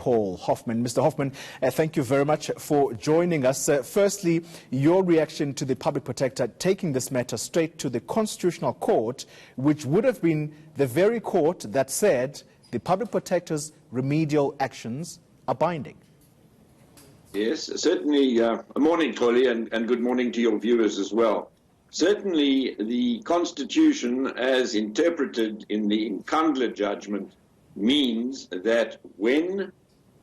Paul Hoffman. Mr. Hoffman, thank you very much for joining us. Firstly, your reaction to the Public Protector taking this matter straight to the Constitutional Court, which would have been the very court that said the Public Protector's remedial actions are binding. Yes, certainly. Good morning, Tolly, and good morning to your viewers as well. Certainly, the Constitution, as interpreted in the Nkandla judgment, means that when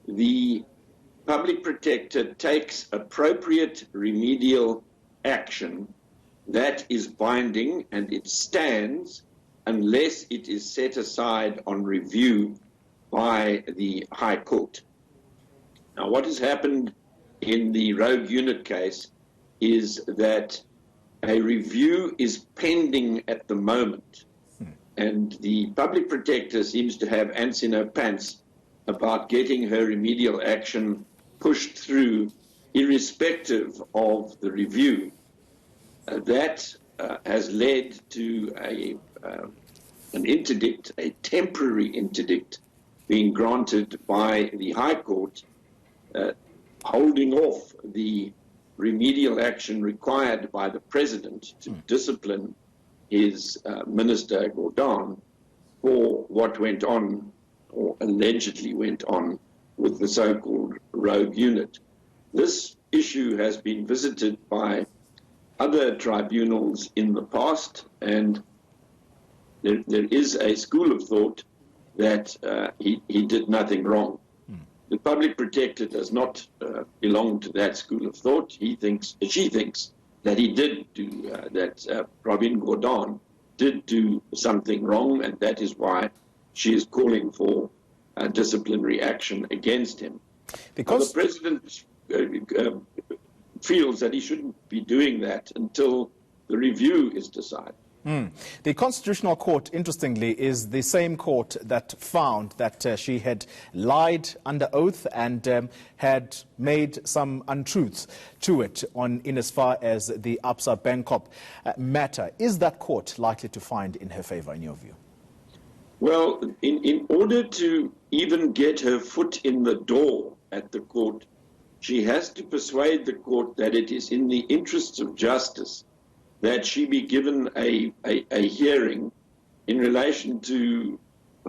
the Public Protector takes appropriate remedial action, that is binding and it stands unless it is set aside on review by the High Court. Now, what has happened in the rogue unit case is that a review is pending at the moment, and the Public Protector seems to have ants in her pants about getting her remedial action pushed through irrespective of the review. That has led to an interdict, a temporary interdict, being granted by the High Court, holding off the remedial action required by the President to discipline his Minister Gordhan for what went on, or allegedly went on, with the so-called rogue unit. This issue has been visited by other tribunals in the past, and there is a school of thought that he did nothing wrong. The Public Protector does not belong to that school of thought. She thinks that he did do, that Pravin Gordhan did do something wrong, and that is why she is calling for disciplinary action against him. Because the President feels that he shouldn't be doing that until the review is decided. The Constitutional Court, interestingly, is the same court that found that she had lied under oath and had made some untruths to it in as far as the Absa Bangkok matter. Is that court likely to find in her favor, in your view? Well, in order to even get her foot in the door at the court, she has to persuade the court that it is in the interests of justice that she be given a hearing in relation to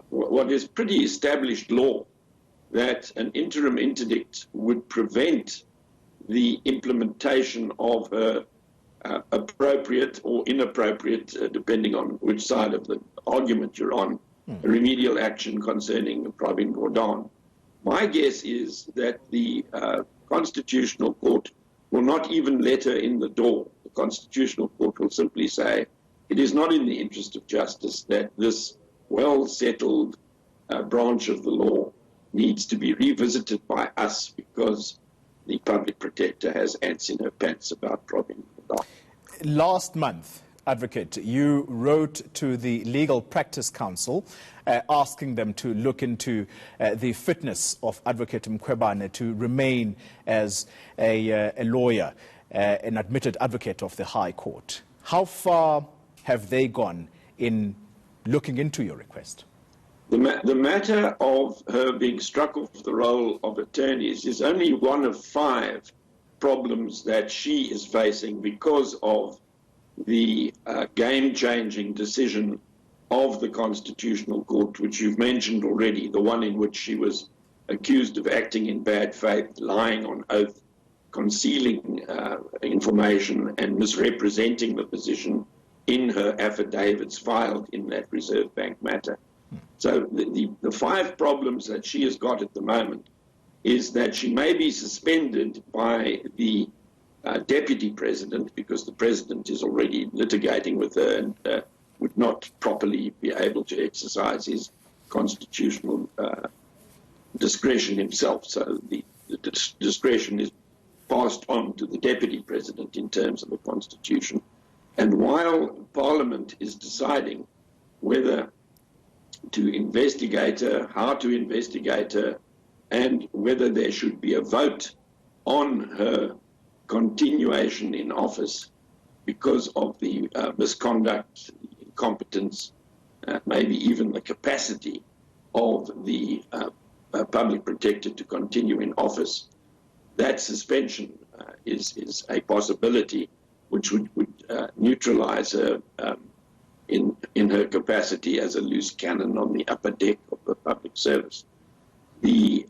what is pretty established law, that an interim interdict would prevent the implementation of her appropriate or inappropriate, depending on which side of the argument you're on, remedial action concerning Pravin Gordhan. My guess is that the Constitutional Court will not even let her in the door. The Constitutional Court will simply say it is not in the interest of justice that this well-settled branch of the law needs to be revisited by us because the Public Protector has ants in her pants about Pravin Gordhan. Last month, Advocate, you wrote to the Legal Practice Council asking them to look into the fitness of Advocate Mkhwebane to remain as a lawyer, an admitted advocate of the High Court. How far have they gone in looking into your request? The matter of her being struck off the roll of attorneys is only one of 5 problems that she is facing because of the game-changing decision of the Constitutional Court, which you've mentioned already, the one in which she was accused of acting in bad faith, lying on oath, concealing information and misrepresenting the position in her affidavits filed in that Reserve Bank matter. So the 5 problems that she has got at the moment is that she may be suspended by the Deputy President, because the President is already litigating with her and would not properly be able to exercise his constitutional discretion himself. So the discretion is passed on to the Deputy President in terms of the Constitution. And while Parliament is deciding whether to investigate her, how to investigate her, and whether there should be a vote on her continuation in office because of the misconduct, incompetence, maybe even the capacity of the public protector to continue in office, that suspension is a possibility which would neutralize her in her capacity as a loose cannon on the upper deck of the public service. The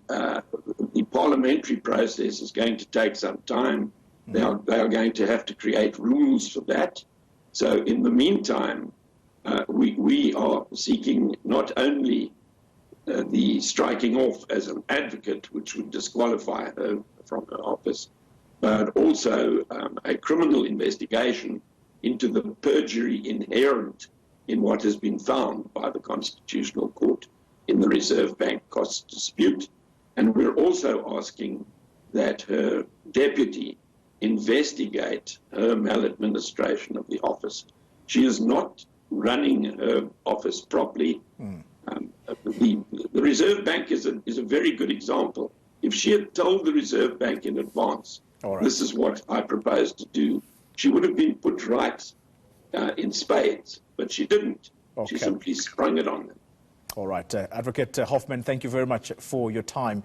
parliamentary process is going to take some time. They are going to have to create rules for that. So in the meantime, we are seeking not only the striking off as an advocate, which would disqualify her from her office, but also a criminal investigation into the perjury inherent in what has been found by the Constitutional Court in the Reserve Bank costs dispute. And we're also asking that her deputy investigate her maladministration of the office. She is not running her office properly. The Reserve Bank is a very good example. If she had told the Reserve Bank in advance, this is what I propose to do, she would have been put right in spades, but she didn't. She simply sprung it on them. All right. Advocate Hoffman, thank you very much for your time.